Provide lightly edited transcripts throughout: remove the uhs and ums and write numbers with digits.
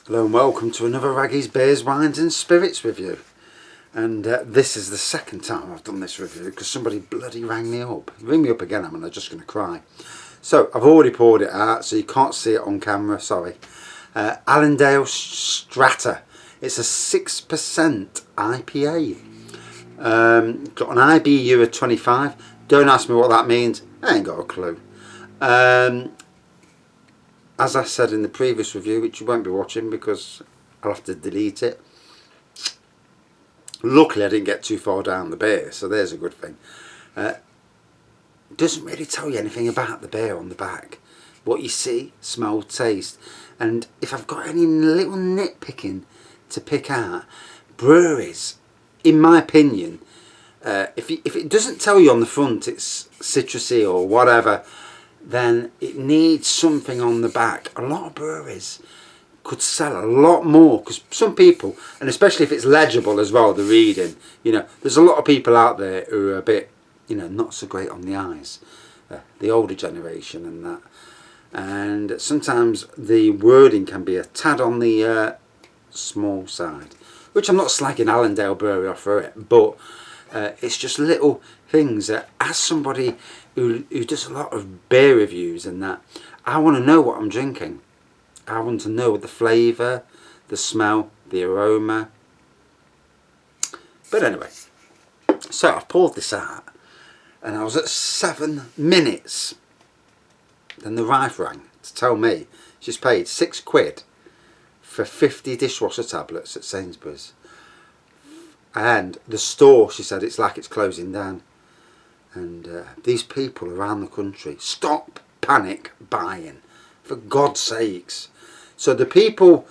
Hello and welcome to another Raggy's Beers, Wines and Spirits review. And this is the second time I've done this review because somebody bloody rang me up. Ring me up again, I'm just going to cry. So I've already poured it out so you can't see it on camera, sorry. Allendale Strata. It's a 6% IPA. Got an IBU of 25. Don't ask me what that means, I ain't got a clue. As I said in the previous review, which you won't be watching because I'll have to delete it. Luckily I didn't get too far down the beer, so there's a good thing. It doesn't really tell you anything about the beer on the back. What you see, smell, taste. And if I've got any little nitpicking to pick out, breweries, in my opinion, if it doesn't tell you on the front it's citrusy or whatever, then it needs something on the back. A lot of breweries could sell a lot more because some people, and especially if it's legible as well, the reading, there's a lot of people out there who are a bit, not so great on the eyes, the older generation and that, and sometimes the wording can be a tad on the small side, which I'm not slagging Allendale Brewery off for it, but it's just little things that, as somebody who does a lot of beer reviews and that, I want to know what I'm drinking. I want to know the flavour, the smell, the aroma. But anyway, so I've poured this out and I was at 7 minutes. Then the wife rang to tell me she's paid £6 for 50 dishwasher tablets at Sainsbury's. And the store, she said, it's like it's closing down. And these people around the country, stop panic buying, for God's sakes. So the people,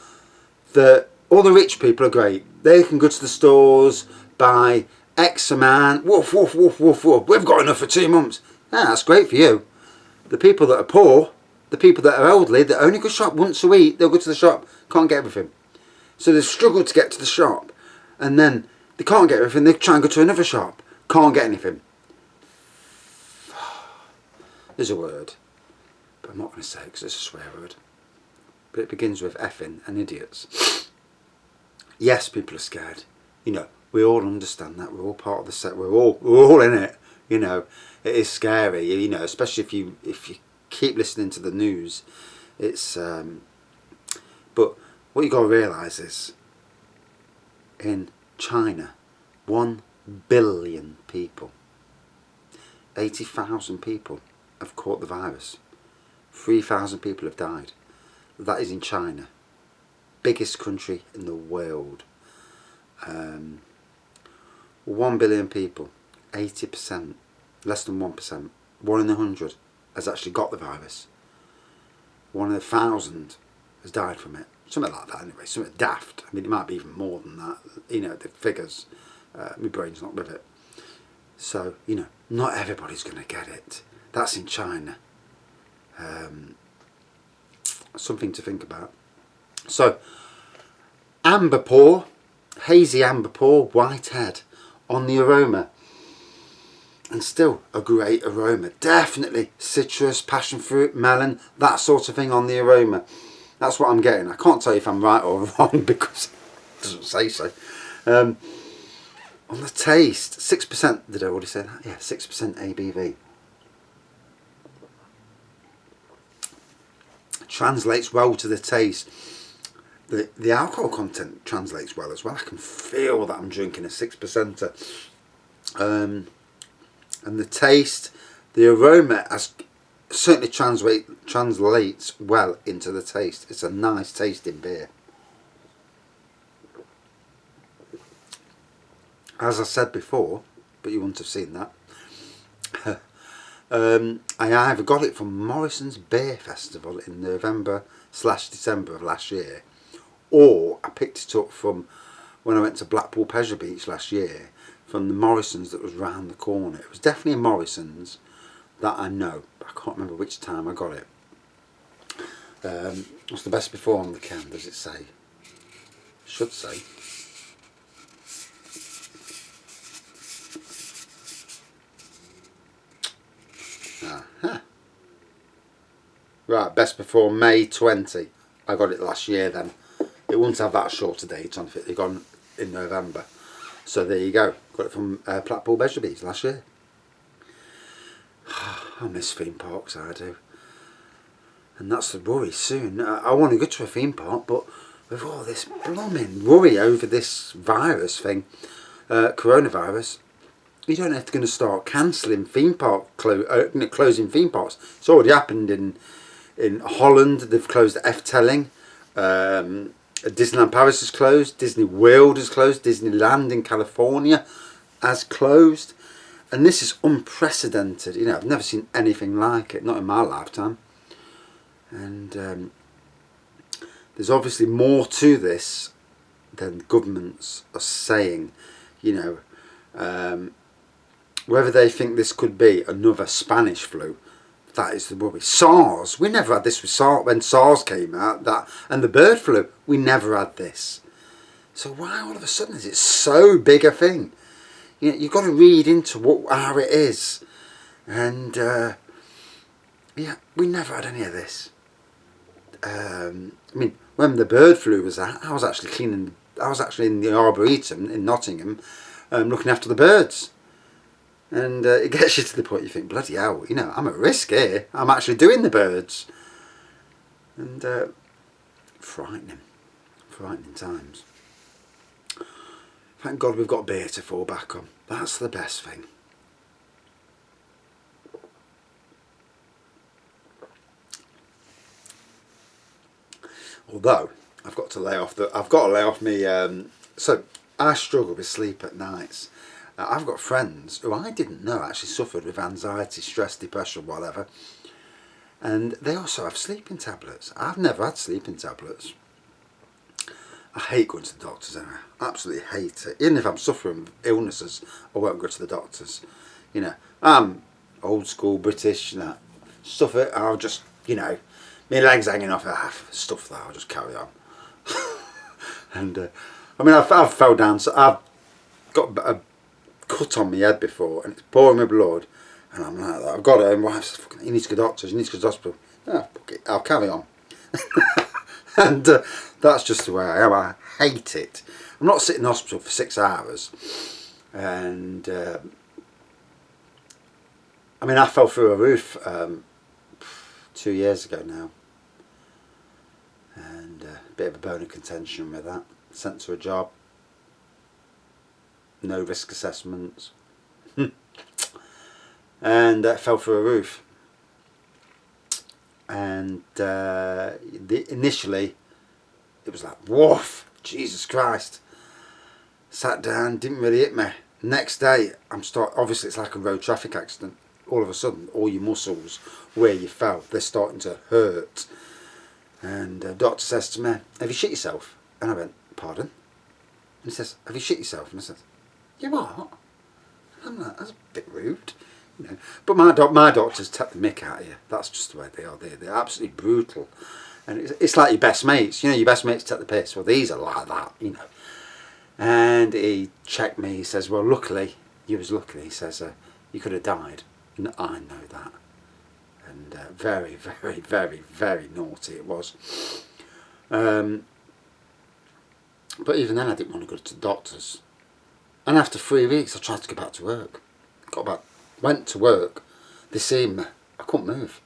all the rich people are great. They can go to the stores, buy X amount, woof, woof, woof, woof, woof. We've got enough for 2 months. Yeah, that's great for you. The people that are poor, the people that are elderly, that only go shop once a week, they'll go to the shop, can't get everything. So they struggle to get to the shop. And then they can't get everything, they try and go to another shop, can't get anything. There's a word, but I'm not going to say it because it's a swear word. But it begins with effing and idiots. Yes, people are scared. We all understand that. We're all part of the set. We're all in it. It is scary. Especially if you keep listening to the news. It's but what you got to realise is, in China, 1 billion people, 80,000 people have caught the virus. 3,000 people have died. That is in China, biggest country in the world. 1 billion people, 80%, less than 1%, 1 in 100 has actually got the virus. 1 in 1,000 has died from it. Something like that anyway, something daft. I mean, it might be even more than that, the figures. My brain's not with it. So, not everybody's going to get it. That's in China. Something to think about. So, amber pour, hazy amber pour, white head on the aroma. And still a great aroma. Definitely citrus, passion fruit, melon, that sort of thing on the aroma. That's what I'm getting. I can't tell you if I'm right or wrong because it doesn't say so. On the taste, 6%, did I already say that? Yeah, 6% ABV. Translates well to the taste. The alcohol content translates well as well. I can feel that I'm drinking a 6%er. And the taste, the aroma certainly translates well into the taste. It's a nice tasting beer. As I said before, but you wouldn't have seen that, I either got it from Morrison's Beer Festival in November/December of last year, or I picked it up from when I went to Blackpool Pleasure Beach last year, from the Morrison's that was round the corner. It was definitely a Morrison's that I know, but I can't remember which time I got it. What's the best before on the can, does it say? Should say. Right, best before May 20. I got it last year then. it wouldn't have that shorter date on it. They've gone in November. So there you go. Got it from Blackpool Vegetables last year. I miss theme parks, I do. And that's the worry soon. I want to go to a theme park, but with all this blooming worry over this virus thing, coronavirus, you don't have to going to start cancelling theme park, closing theme parks. It's already happened in Holland. They've closed Efteling. Disneyland Paris is closed. Disney World is closed. Disneyland in California has closed. And this is unprecedented. You know, I've never seen anything like it, not in my lifetime. And there's obviously more to this than governments are saying. You know, whether they think this could be another Spanish flu, that is the worry. SARS, we never had this with SARS. When SARS came out, and the bird flu, we never had this. So why all of a sudden is it so big a thing? You know, you've got to read into how it is. And yeah, we never had any of this. I mean, when the bird flu was out, I was actually in the Arboretum in Nottingham, looking after the birds. And it gets you to the point you think, bloody hell, you know, I'm at risk here. I'm actually doing the birds. And frightening times. Thank God we've got beer to fall back on. That's the best thing. Although I've got to lay off me. So I struggle with sleep at nights. I've got friends who I didn't know actually suffered with anxiety, stress, depression, whatever, and they also have sleeping tablets. I've never had sleeping tablets. I hate going to the doctors anyway. Absolutely hate it. Even if I'm suffering with illnesses, I won't go to the doctors. You know, I'm old school British. You know, stuff it. I'll just, you know, my legs hanging off. Stuff that. I'll just carry on. And I mean, I've fell down. So I've got a cut on my head before, and it's pouring with blood. And I'm like that. I've got it. And my wife says, "You need to go to the doctors. You need to go to the hospital." Oh, okay, I'll carry on. And that's just the way I am. I hate it. I'm not sitting in hospital for 6 hours. And I mean, I fell through a roof 2 years ago now. And a bit of a bone of contention with that. Sent to a job. No risk assessments. And fell through a roof. And initially it was like, woof, Jesus Christ. Sat down, didn't really hit me. Next day, obviously it's like a road traffic accident. All of a sudden, all your muscles where you fell, they're starting to hurt. And the doctor says to me, "Have you shit yourself?" And I went, "Pardon?" And he says, "Have you shit yourself?" And I said, "You what?" And I'm like, that's a bit rude. You know, but my doctors take the mick out of you. That's just the way they are. They're absolutely brutal, and it's like your best mates. You know, your best mates take the piss. Well, these are like that. You know. And he checked me. He says, "Well, luckily, you was lucky." He says, "You could have died." And I know that. And very, very, very, very naughty it was. But even then, I didn't want to go to the doctors. And after 3 weeks, I tried to go back to work. Went to work. They seen me. I couldn't move,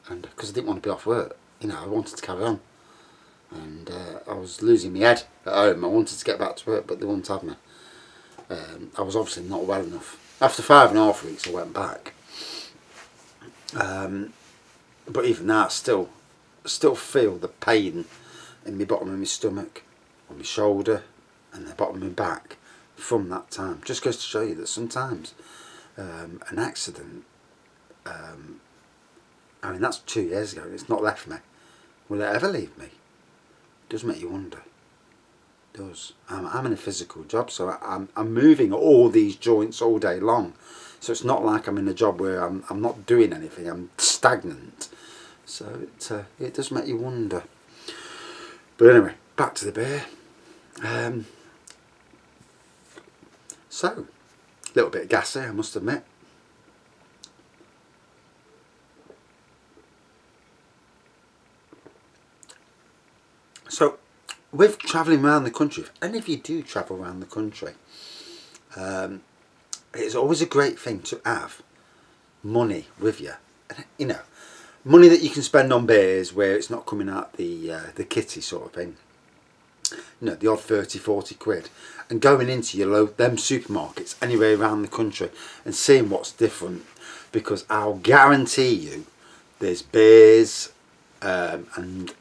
and because I didn't want to be off work, you know, I wanted to carry on, and I was losing my head at home. I wanted to get back to work, but they wouldn't have me. I was obviously not well enough. After 5.5 weeks, I went back. But even that, still feel the pain in the bottom of my stomach, on my shoulder, and the bottom of my back from that time. Just goes to show you that sometimes an accident, I mean, that's 2 years ago, and it's not left me. Will it ever leave me? It does make you wonder. It does. I'm in a physical job, so I'm moving all these joints all day long. So it's not like I'm in a job where I'm not doing anything. I'm stagnant. So it does make you wonder. But anyway, back to the beer. So, a little bit gassy, I must admit. So, with travelling around the country, if any of you do travel around the country, it's always a great thing to have money with you. You know, money that you can spend on beers where it's not coming out the kitty sort of thing. You know, the odd 30, 40 quid. And going into them supermarkets anywhere around the country and seeing what's different. Because I'll guarantee you there's beers and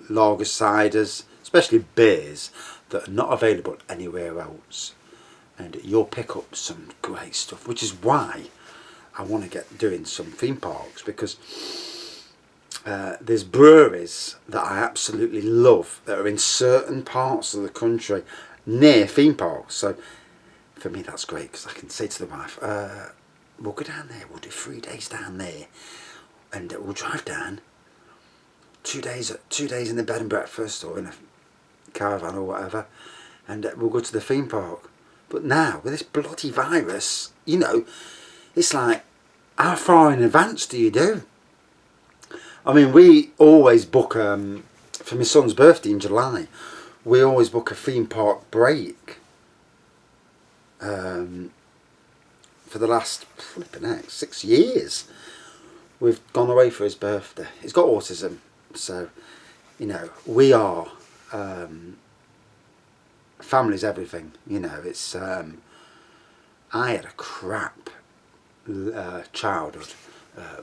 lager ciders, especially beers, that are not available anywhere else. And you'll pick up some great stuff, which is why I want to get doing some theme parks, because there's breweries that I absolutely love that are in certain parts of the country near theme parks. So for me that's great, because I can say to the wife, we'll go down there, we'll do 3 days down there, and we'll drive down 2 days in the bed and breakfast or in a caravan or whatever, and we'll go to the theme park. But now with this bloody virus, you know, it's like, how far in advance do you do? I mean, we always book, for my son's birthday in July, we always book a theme park break. For the last, flipping heck, 6 years, we've gone away for his birthday. He's got autism, so, you know, we are, family's everything, you know. It's, I had a crap childhood.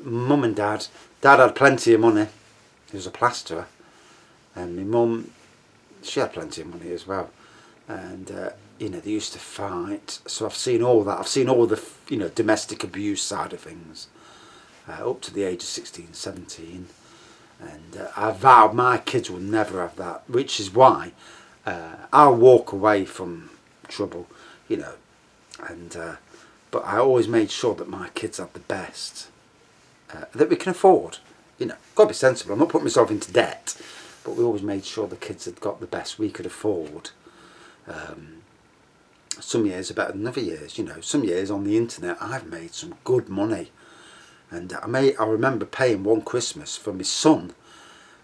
Mum and dad had plenty of money. He was a plasterer, and my mum, she had plenty of money as well, and you know, they used to fight. So I've seen all that. I've seen all the, you know, domestic abuse side of things up to the age of 16, 17, and I vowed my kids will never have that, which is why I'll walk away from trouble, you know, and but I always made sure that my kids had the best that we can afford. You know, got to be sensible. I'm not putting myself into debt, but we always made sure the kids had got the best we could afford. Some years are better than other years, you know. Some years on the internet I've made some good money, and I remember paying one Christmas for my son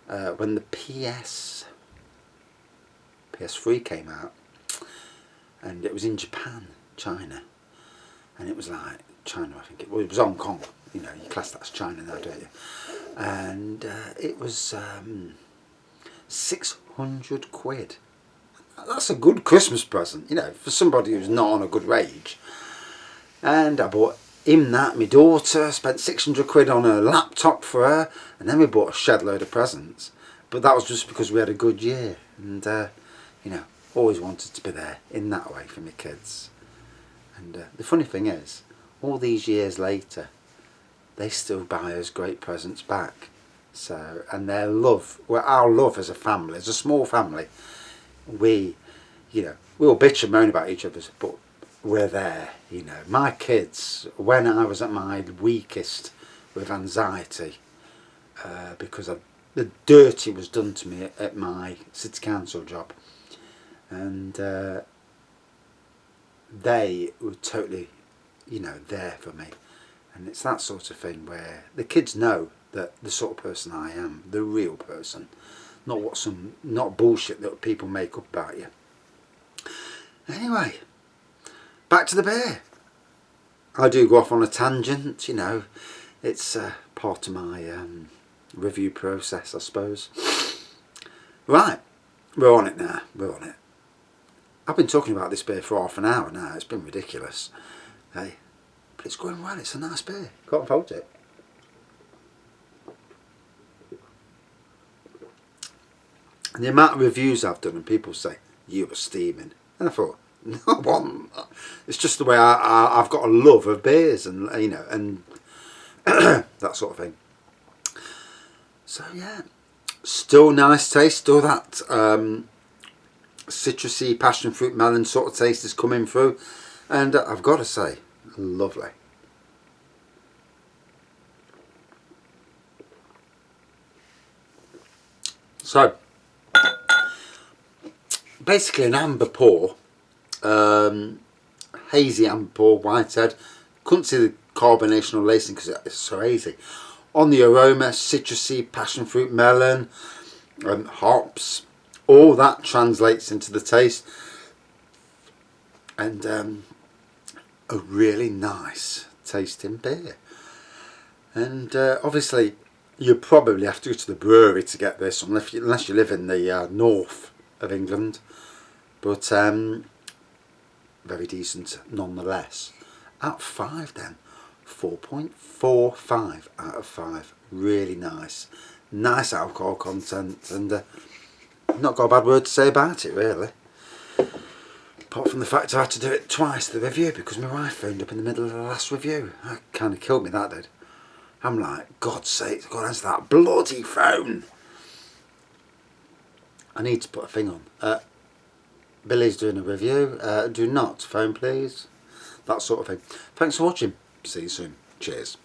when the PS3 came out, and it was in Japan, China, and it was like China, I think it was Hong Kong. You know, you class that as China now, don't you? And it was 600 quid. That's a good Christmas present, you know, for somebody who's not on a good wage. And I bought him that. My daughter spent 600 quid on a laptop for her, and then we bought a shed load of presents. But that was just because we had a good year, and you know, always wanted to be there in that way for my kids. And the funny thing is, all these years later, they still buy us great presents back. So, and their love, well, our love as a family, as a small family, we, you know, we all bitch and moan about each other, but we're there, you know. My kids, when I was at my weakest with anxiety, because the dirty was done to me at my city council job, and they were totally, you know, there for me. And it's that sort of thing where the kids know that the sort of person I am, the real person, not bullshit that people make up about you. Anyway, back to the beer. I do go off on a tangent, you know. It's part of my review process, I suppose. Right, we're on it now. We're on it. I've been talking about this beer for half an hour now. It's been ridiculous. Hey, but it's going well. It's a nice beer. Can't fault it. And the amount of reviews I've done, and people say, you were steaming. And I thought, no, it's just the way I've got a love of beers, and, you know, and that sort of thing. So yeah, still nice taste. Still that citrusy passion fruit melon sort of taste is coming through. And I've got to say, lovely. So, basically an amber pour, hazy amber pour, whitehead. Couldn't see the carbonation or lacing because it's so hazy. On the aroma, citrusy, passion fruit melon, hops, all that translates into the taste, and a really nice tasting beer. And obviously you probably have to go to the brewery to get this, unless you live in the north of England, but very decent nonetheless. Out of 5 then, 4.45 out of 5. Really nice alcohol content, and not got a bad word to say about it really, apart from the fact I had to do it twice, the review, because my wife phoned up in the middle of the last review. That kind of killed me, that did. I'm like, God's sake, I've got to answer that bloody phone. I need to put a thing on. Billy's doing a review. Do not phone, please. That sort of thing. Thanks for watching. See you soon. Cheers.